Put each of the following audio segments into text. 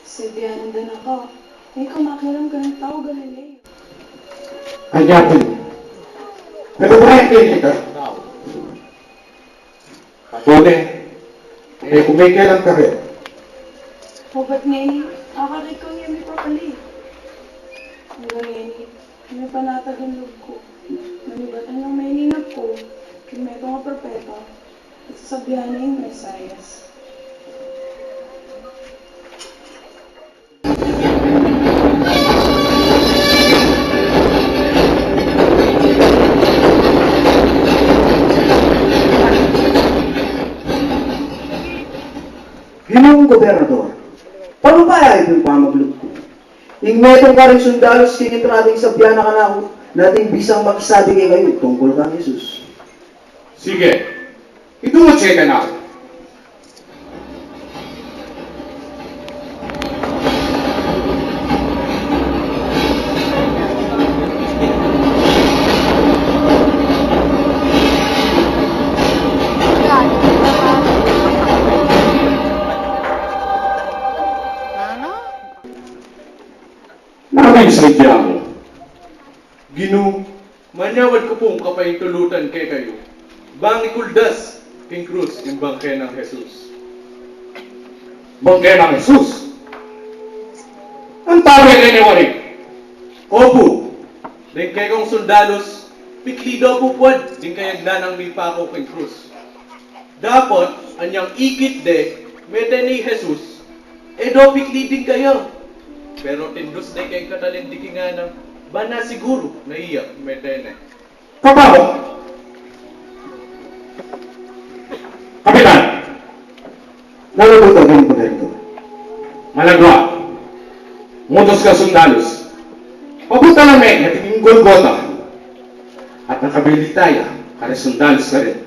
Sabihan din ako. May kumakiram ka ng tao, Galileo. Hanapin. Nagkabayan kayo kita. Patuloy. Kung may kailang ka rin. Hubat ngayon, akarit ko niya may papali. Hanggang ngayon, may panatag ang loob ko. Manibatan ng may ninag ko, kung may mga propeta, at sasabihan na yung Mesayas. Ginoong Gobernador, panubayay yung pamaglugto. Ingmetong ka rin sundalos kinitrating sa biyana ka na ako, nating bisang magsabi kay kayo tungkol kang Jesus. Sige. Itungod siya ka na ako. Namay sadya mo. Ginoo, manyawad ko pong kapahintulutan kay kayo. Bang ikuldas, king cruz, yung bangke ng Jesus. Bangke ng Jesus. Ang tawag na niwarik. Opo, din kay kong sundalos, pikli daw po puwad, din kayag na ng mipako king cruz. Dapat, anyang ikit de, mete ni Jesus, edo pikli din kayo. Pero tindus de kay katalindikin nga na, ba na siguro na iya, mete ne. Kapaho. Kapitan. Nalulutan ng Gobernador. Malagwa. Mutos ka sundalos. Papunta lang may natingin Golgota. At nakabilitaya, kare sundalos ka rin.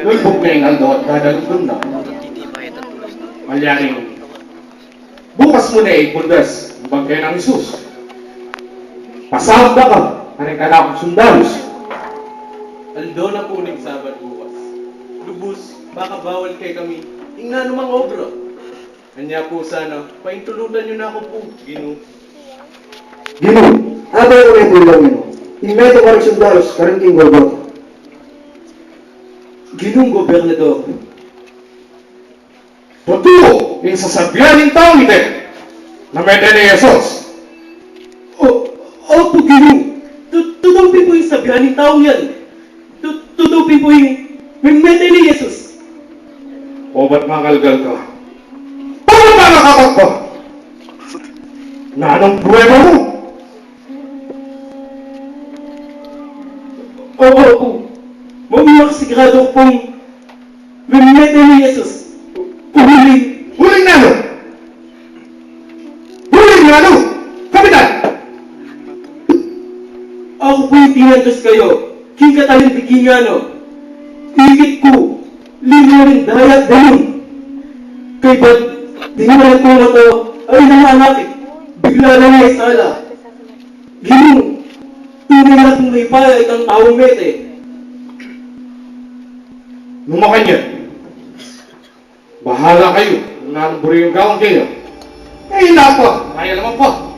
Lulbog na yung ando at dadalutong na. Malyaring, bukas mo na ipundas ang bangkay ng Jesus. Pasahod na ka, karing ka na akong sundalos. Aldo na po ning Sabat bukas. Lubos, baka bawal kay kami. Ingna namang obra. Anya po sana, paintulutan nyo na ako po, Ginoo. Ginoong, abay ko na yung tulang nyo. Ingmetong ka rin sundalos, karing king Golgota. Ginong Gobernador, Totoo, yung sasabihan ng tao ito na may ni Jesus. Opo, Ginoo. Tutupi po yung sabihan ng taong yan. Tutupi po yung mimete ni Jesus. O ba't makalgal ka? Paano ba nakakot ko? Na anong pruweba mo? Opo. Mamiyak sigurado pong mimete ni Jesus. Huling na ano? Huling na ano? Kapitan! Ako po yung tinandos kayo. King katalindigin nga no. Ikit ko. Lino rin dayat ganun. Kay ba't dinala ko na to ay nanganak. Bigla na niya sala. Ginong. Tunay na kung may pala itang tao mete. Lumakan yan. Bahala kayo. Namburi yung gawang kayo. Eh, ina po. Kaya naman po.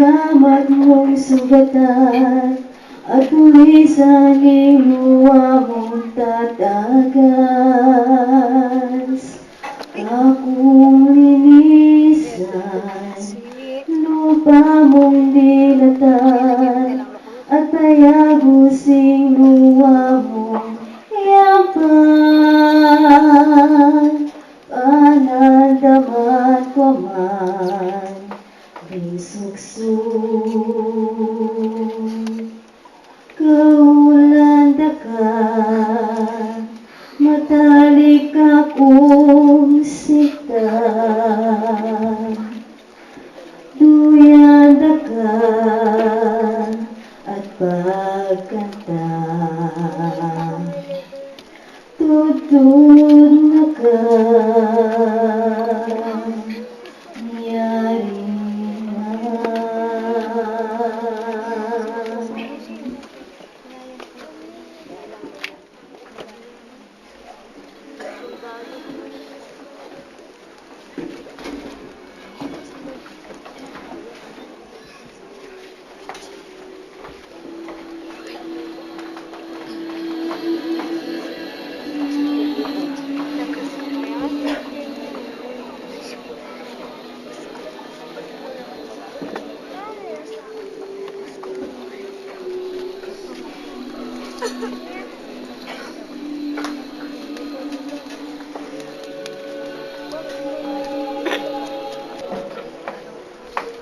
gamat mong sugatan at tuwisan luwa mong tatagas. Akong linisan, lupa mong dinatan at tayagusing luwa mong yaman. Panandaman ko man di suksong kaulanda ka, matalik akong sita, duyanda ka at pagkanta, tutun na ka, niyari na.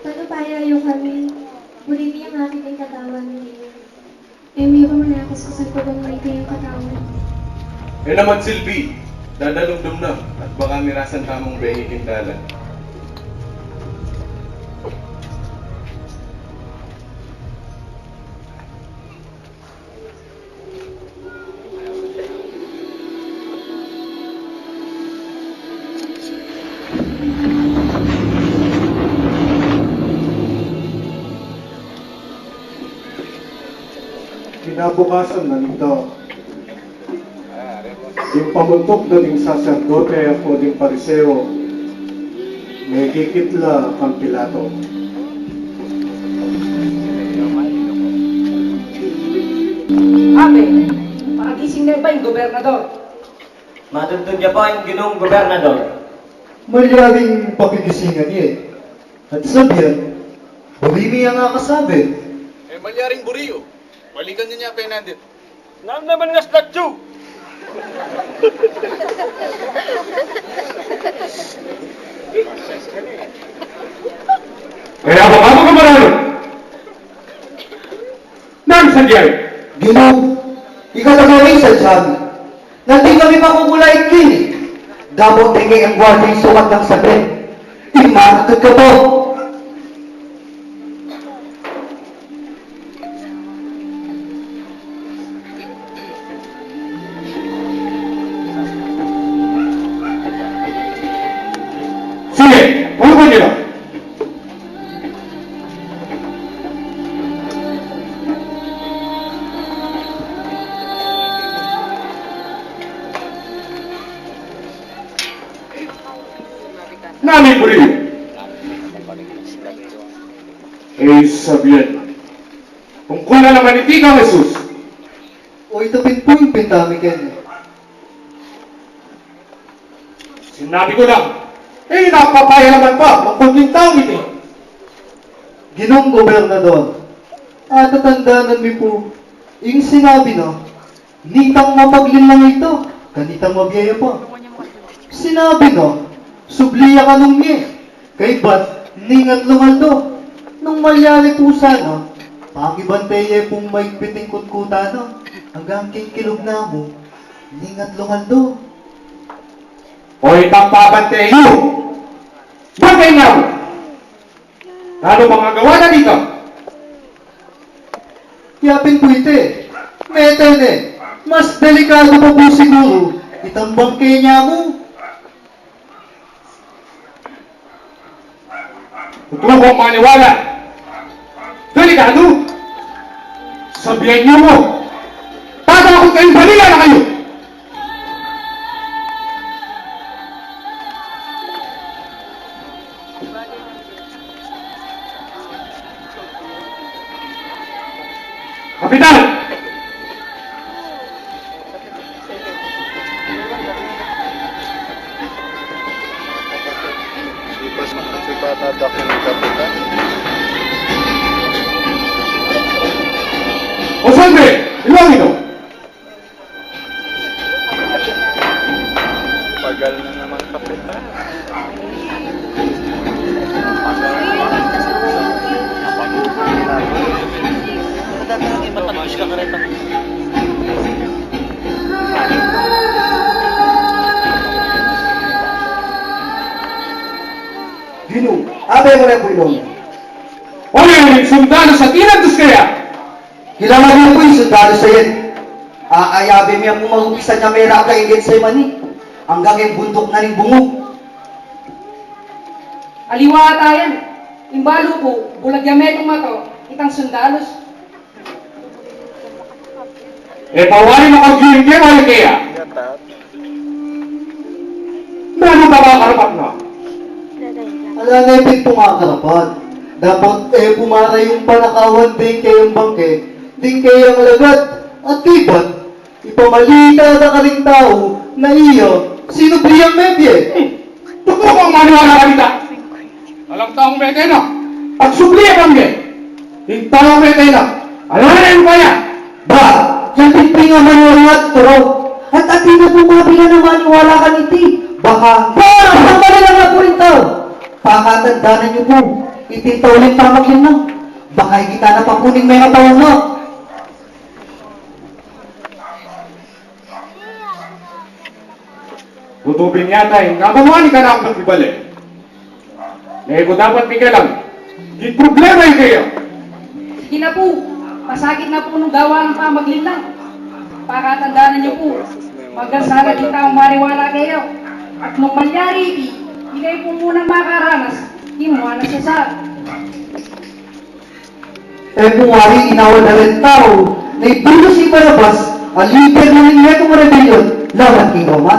Panupayayo kami, bulitin ang aking ay katawan ninyo. Emi ko manakas ko sa pagmamay kayong katawan. Eh naman Silvi, dadalugdom na at baka mirasan tamong behi kintalan. Kinabukasan na nito, yung pamuntok na ding saserdote at o ding pariseo, may kikitla kang Pilato. Ate, makagising na ba yung gobernador? Matuntun niya pa yung ginong gobernador. Malyaring pagigisingan niya eh. At sabihan, Bolivia nga kasabi. Eh malyaring buriyo, balikan niya Fernandez. Naam naman nga statue! Kaya ba ako kamaralo? Nang sadyay? Ginoo, ikaw na gawin sa dyan. Nanding kami makukulay kini. Gabot tingin ang gwardiya yung sukat ng sabi. Imanatod ka po. Sige, pulukan niyo. Namin buriyo. Eh, sabihan. Kung kuna naman iti ka, Jesus. O itapin po yung pintamikin. Sinabi ko lang, eh, napapaya naman pa, magkunting tao ito. Ginong gobernador, at tatandaanan mi po, yung sinabi no, nitang mapaglin lang ito, kanitang mabiyaya pa. Sinabi no, subliya ka nung niya, kay ba't ningat lumaldo, nung malyali po sana, pakibantay pong maigpiting kutkuta no, hanggang kikilog na mo, ningat lumaldo. O itang papantay iyo. Bantay nga mo. Ano mga gawa na dito? Yapin po ite, metene, mas delikado pa po siguro, itambang kanya mo. Huwag kong maniwala. Delikado. Sabihan niyo mo. Tatakot kayong balila na kayo. Kapitan! O sandre! Ilang ito? Pagal na naman kapitan. Matapos ka ka rin. Ginoo, abay mo na po ilong. O yung sundalo sa tinantos kaya? Kilala niyo po yung sundalo sa yan. Aayabi niya po mag-upisa niya may rakaingin sa mani. Hanggang yung bundok na rin bungog. Aliwa tayan. Imbalo po, bulag yametong mato, itang sundalos. Eh, pawari mo kang giling kayo, wala kaya? Meron ba makakarapat na? Ala na yung pumakarapan. Dapat pumara yung panakawan din kayong bangke, din kayang lagad, at tibat. Ipamalita na ka rin tao na iyo, sino briyang medye? Tuko ko ang maniwala ka nita. Alang taong metay na. Pagsubliya kami. Yung taong metay na. Alam na yung kaya. Ba, yan pimping ang maniwala at turo. At atin na bumabila na maniwala ka niti. Baka, ang malala nga po rin tao. Pakatandaan niyo po, ititaw ulit pamaglin na. Baka kita na papuning may katawan na. Butubin yata yung nakamuhan ka na ang nagbibalik. Ngayon ko dapat bigyan yung problema yung kayo. Sige na po, masakit na po nung gawa ng pamaglin lang. Pakatandaan niyo po, magkasala din taong mariwala kayo. At nung malyari, di kayo po munang makaranas, himuha na siya sa... Kung wari inawal na rin tao, na ibulo si Barabas, ang lider ng inyetong rebellion, lawan kay Roma.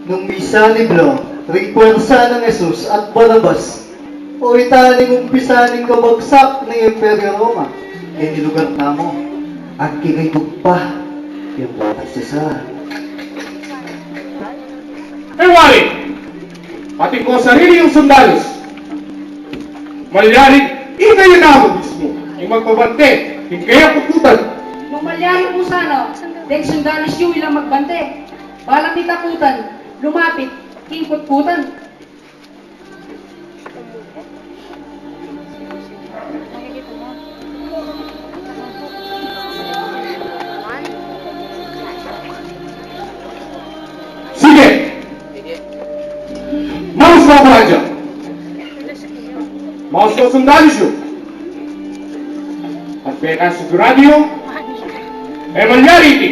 Nung misa ni Blo, rikwersa ng Jesus at Barabas, o italing umpisaning kabagsak ng Imperyo Roma, ay nilugar na mo, at kinaitog pa, yung batang Cesar. Eh wari, pati ko sarili yung sundalos. Malyaring, ikaw yun ako mismo. Yung magpabante, hindi kaya pututan. Nung malyari po sana, dahil sundalos yung ilang magbante. Balang nitakutan, lumapit, kingkut-kutan. Sige! Maus ko ako radyo. Maus ko sundalos yun. At peka sigurado yun, eh malyari iti.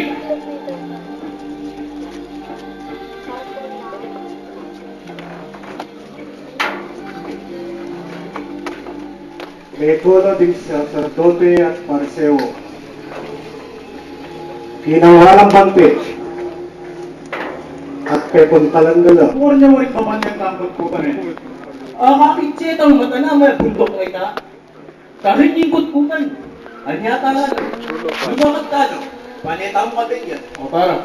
Metodo ding sacerdote at pariseo. Kinawalang bante. At pepuntalan nila. Huwag niya mo rin pamanyang takot po pa rin. Kakit siya itong mata na may bundok na ita. Kahit ikot kutan. Anya ka lang. Lumakat ka no. Panita mo katin yan. O tara.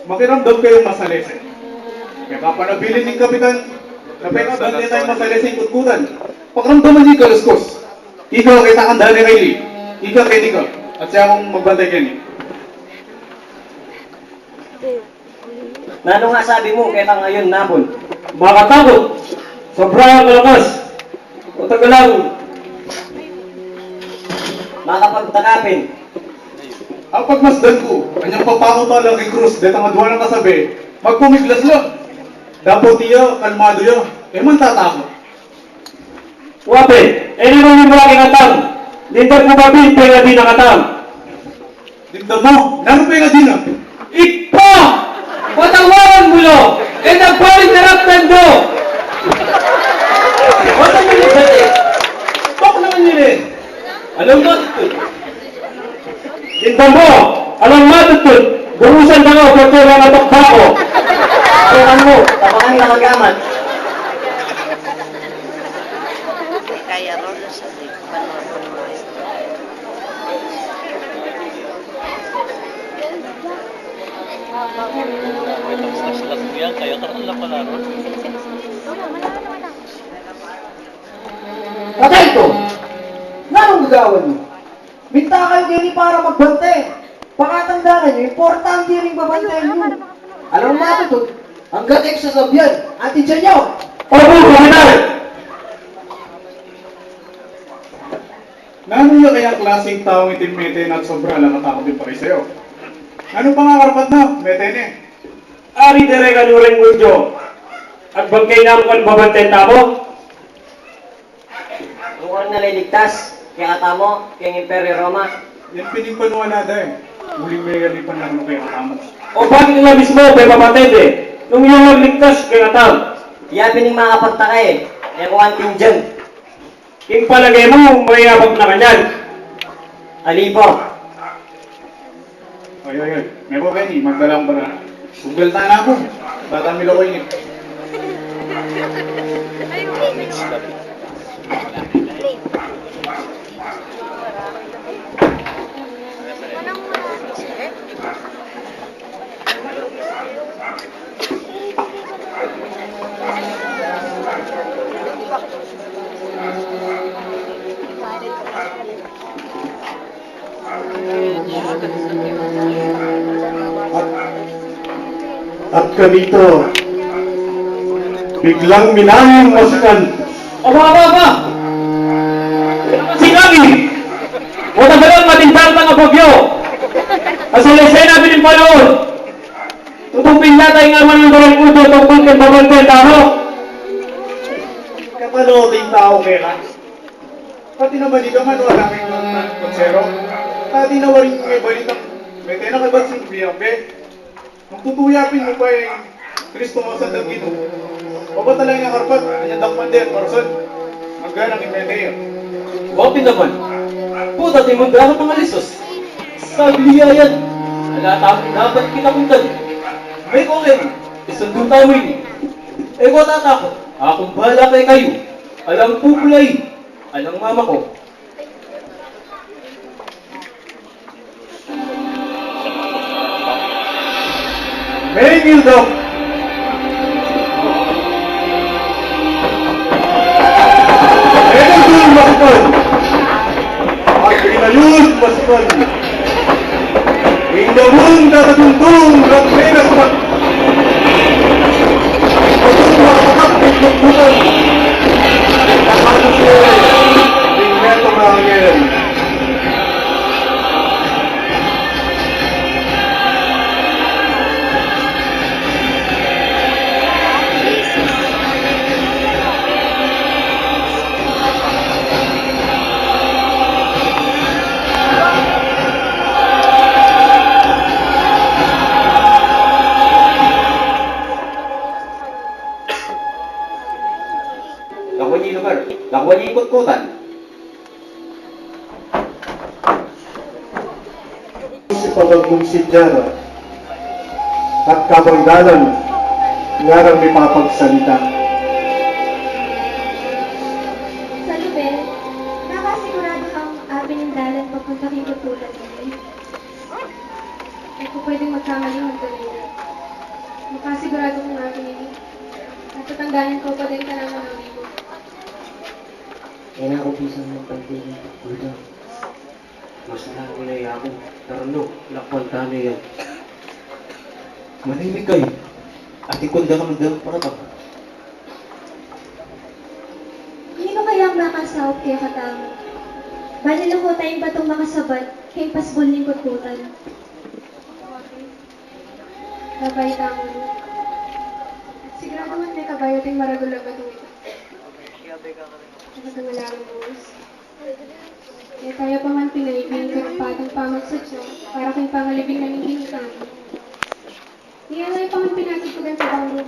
Makiramdam kayong masalese. Kaya kapanabilin ng kapitan, na pekabante tayong masalese yung kutkutan. Pakiramdaman niyo kaluskos. Ikaw kay takandaan ni Riley. Ikaw kay Nika. At siya akong magbantay kayo ni. Nano nga sabi mo, kaya ngayon napon. Makatakot! Sobrang kalakas! O taga lang! Makapagtanapin. Ang pagmasdan ko, kanyang papako talang kay Cruz, dahil ang adwa ng kasabi, magpumiglas lang. Dapat niya, kalmado niya, man tatakot. Wape, naman yung mga kinatang. Dindag mo babi, pwede di nakatang. Dinda mo, naroon pa yung adina. Ipa! Patawaran mo lo! Nagpalit na raptan do! Wala mo yung dati. Tok naman yun eh. Alam mo ito. Dinda mo! Alam mo ito. Gurusan na ako, pwede na natakba ko. Kaya mo, tapakan na magamat. Kaya ron sa kaya karon lang pala ron. Patay ko! Nanong gagawan mo? Minta kayo dili para magbante. Pakatandaan nyo, importante rin babantayan nyo. Alam mo natin to, hanggat eksasabyan, atin siya nyo. Opo, Komunal! Nano yung kaya klaseng taong itimete at sobra lang natakot din pa rin sa'yo? Ano pa nga karapat na, metene? Ari dire kanuring mulyo. At bangkay na mo babantay tamo? Ang oras na liligtas, kaya katamo, kaya Imperyo Roma. Yan pining panuwalada eh. Huling may galipan lang ano kaya katamo. O bakit nila mismo kay papatid eh? Nung iyong nagligtas kay katam. Yan pining mga kapagtaka eh. Kaya kung anting dyan. King palagay mo, may abag na kanyan. Alipo. Ay. Meron kayo ni, magdalang ba na? Sugal na ako. Batang milo ko yun eh. At ganito, biglang minaming masukan. Aba! Sinabi! Wala ba lang matindal ng abagyo? Asalesay namin yung panahon. Tutupin natin nga man ng barang udo tungkol kay babantay tao. Kapaloting tao kaya. Pati naman dito man wala kang mga konsero. Pati na waring may balitang may tena kay ba't sinubiyambe. Kung tutuyapin mo pa yung Kristo mo sa dagino, o ba talaga yung harpat? Kanya dakman din, person. Hanggang ang imeteo. Wapi naman. Puta di mo dapat mga lisos. Sabi niya yan. Dapat kita puntan. May kongin. Isundo tayo ini. Eh ko tatakot. Akong bahala kay kayo. Alang pupulay. Alang mama ko. May Gildo! Energy masukan! At pinayun masukan! Indahun nakatuntong rakmenas mat! Pagkong makakat ng pagkutan! Nakakas ko! Tingneto mahangin! Lakwan niya ikot-kotan. Si pamagmong si Jara at kabanggalan ngarang may papagsalita. Sa Lubel, nakasigurado kang dalan papunta kay Kutulan din. Ay kung pwedeng magkamali ng tuloy. Makasigurado kong akin ini. Natatanggalan ko pa din ka naman ng amigo. Kaya ako pisang ng pagtingin. Buda. Masarap ko na ako. Tarano, lakpan tano yan. Manimik kayo. At ikunda ka magdarang paratang. Hindi ko kayang makasahop kaya katamo. Bali lang ko tayong batong makasabat kay pasbol ng kutkutan. Babay tamo. Sigurado man may kabayo tayong maragula ba ito. Nakatangalang Diyos. Kaya tayo pa man pinaibig at patang pamagsatyo para kang pangalibing naming ginutan. Kaya tayo pa man pinatagpugan sa bangro.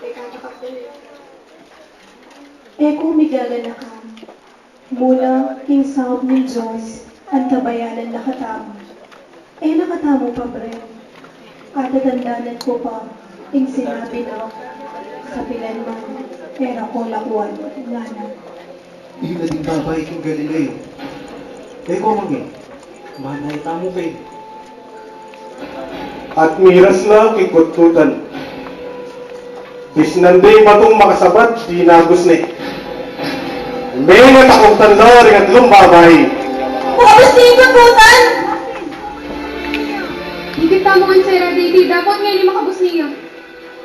May kakakap ko niya. Eko migala na ka. Mula king sahop ng Diyos, ang kabayanan nakatamo. Nakatamo pa, bre. Katatandanan ko pa, yung sinabi na sa pilan man, era ko lakuan, nga na. Ila din babay king Galileo. Eko mangin, manay tamo kay. At miras na kikututan. Bisnanday matong makasabat, di nagos ni. May natakong tanda rin at lumbabay. Tapos di ikututan! Higit tamo ang Sera Didi, dapat ngayon ni makabus niya.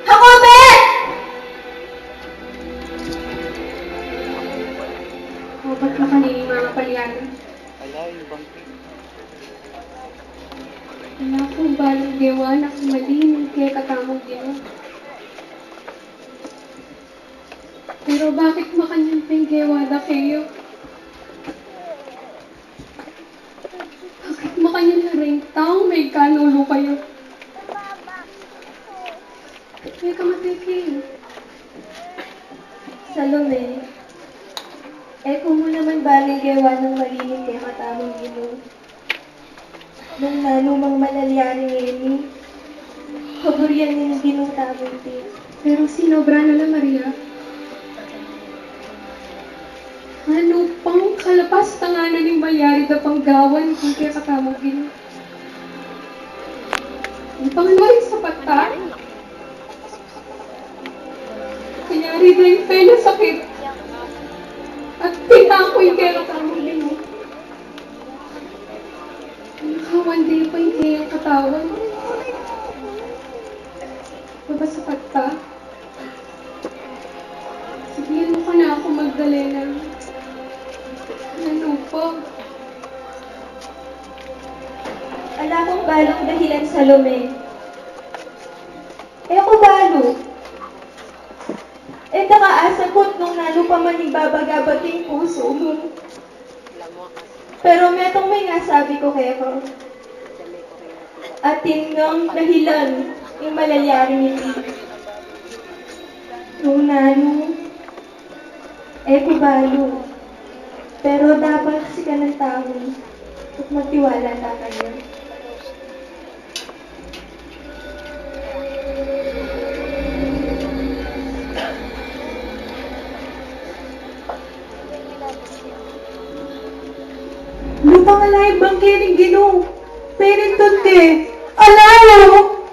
Ako, be! Ba't ka kanini mga palyanan? Wala akong balang dewa na kumalin kaya katamang ginawa. Pero bakit makanyang pinggewa na kayo? Bakit makanyang narintang may kanulo kayo? Kaya kamatay kayo. Salome, kung mo naman baling gawa ng malinig kaya katamang gino. Nung nanumang malalyari ngayon, kaburyan ng ginutamang ti. Pero sinobra na lang, Maria. Ano pang kalapas tanganan ng malyari na panggawan kung kaya katamang gino? Ang pangaluin sa pata. Kanyari na yung pena sakit. At pinakoy kaya katamang gino. Nakawandi pa yung kaya katawan. Mabasapat ka? Sabihin mo ka na ako Magdalena. Ano po? Ala kong balong dahilan Salome. Ako balo. Nakaasakot nung nalo pa man igbabagabat yung puso mo. Pero metong may nasabi ko kaya ko. Atin ng dahilan yung malalyari nito. Nung nalo, ko balo. Pero dapat kasi ka ng tao at magtiwala na kayo. Lupang alay bangkiring gino. Peninton ke. Alayo!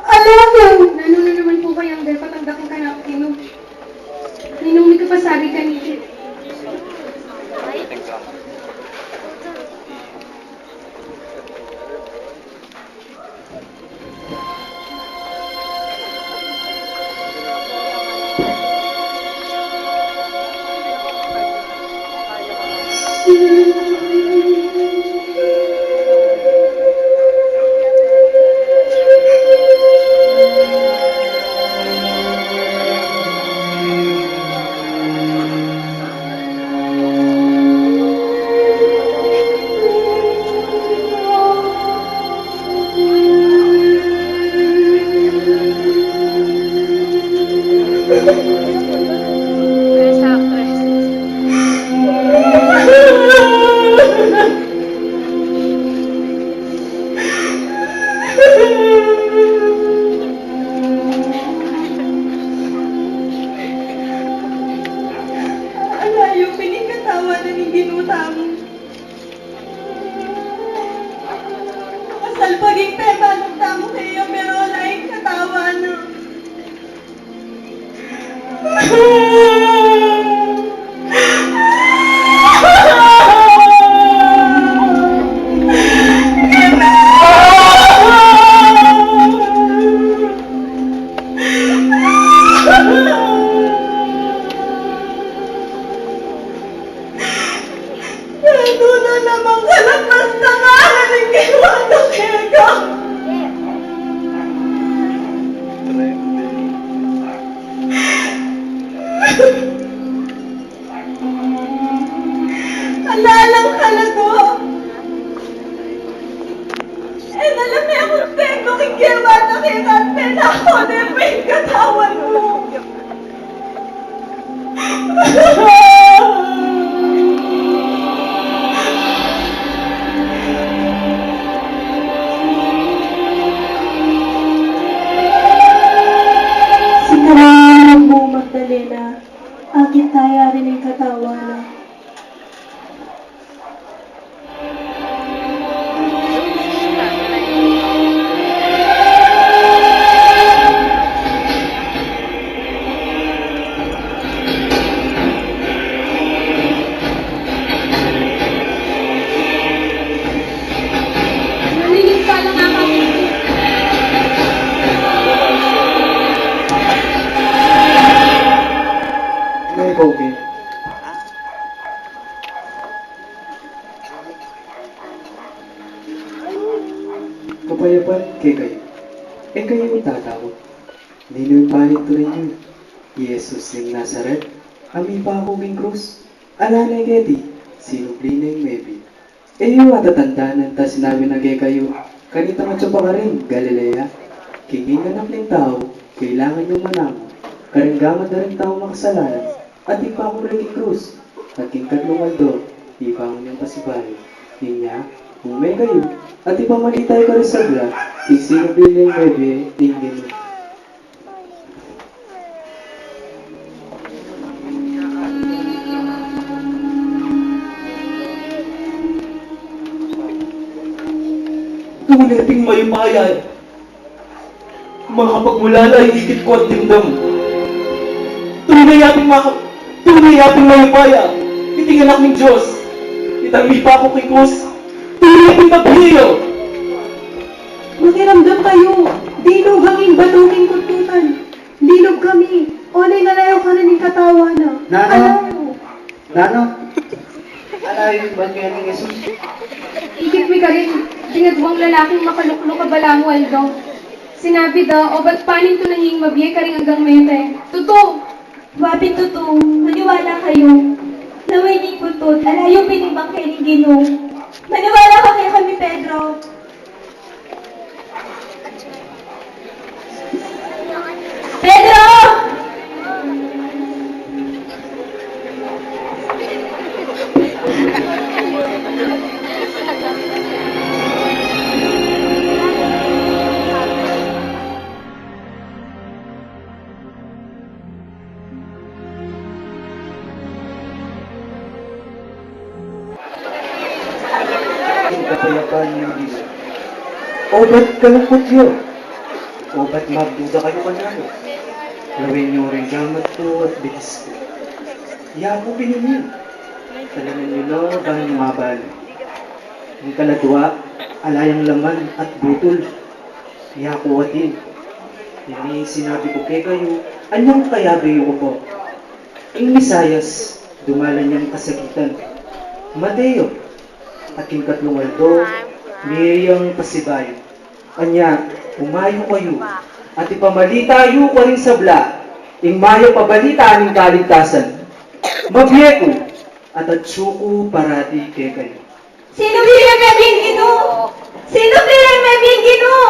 Alayo! Nano na naman po kayang dapat ang daking kanapino. Ninumi ka pa sabi kanina. Alayo, pinigkatawa na ng ginutang. Nakasalpaging pema ng tamo kayo, pero wala yung katawa na. Ano na namang kalapas na nga ng ginawa ng kega? Sinaralan mo, Magdalena, akin tayo rin ang katawanan. Nalilig ka lang ako. May Bobby. Kapayapan kay kayo. Kayo itatawag. Di nyo panit rin yun. Jesus ng Nazaret, ami pa ako ng krus. Alanay geti, sinubli na yung maybe. Yung matatandaan ta sinabi na kayo, kanita nga pa ka rin, Galilea. Kingin anak ng tao, kailangan yung manamo. Karinggaman na rin tao makasalanan, at di pa ako rin yung krus. At king kadlungal di pa ako niyang pasibayo. Niya, kung may kayo, at di pa malitay ka rin sa bla, isinubli na yung maybe, tingin mo. Tunay ting may bayan. Makapagmulala higit ko at timdam. Tunay ating may bayan. Iting anak ng Diyos. Itang lipa ko kay Kus. Tunay ating maghiyo. Makiramdam kayo. Dilog hanging batungin kututan. Dilog kami. Onay nalayaw ka na ng katawa na. Nano? Alayin ba kaya ni Jesus? Ikit mi ka rin. Dinadwang lalaking makaluklok ka bala mo, Aldo. Sinabi daw, o ba't panin to nanging mabiyay ka rin hanggang mayroon? Tuto! Wapit totoo, maniwala kayo. Naway ni Putot, alayo pinibang kay ni Ginoo. Maniwala ka kay kami, Pedro. Pedro! Yung kapayapan niyo dito. O ba't kalungkot yun? O ba't magduda kayo kanano? Lawin niyo rin gamat ko at bigis ko. Yapo pinumin. Talaman niyo na bahang mabal. Yung kaladwa, alayang laman at butol. Yapo atin. Hindi sinabi ko kay kayo, anyang kayabi ko po. Ang Misayas, dumalan niyang kasakitan. Mateo, aking katlong Aldo, Miriam Pasibayo. Anya, umayo kayo, at ipamalitayo ko rin sa bla, ing mayo pabalita aning kaligtasan. Mabye ko, at atsuko parati kay kayo. Sino bilang may Ginoo? Sino bilang may Ginoo?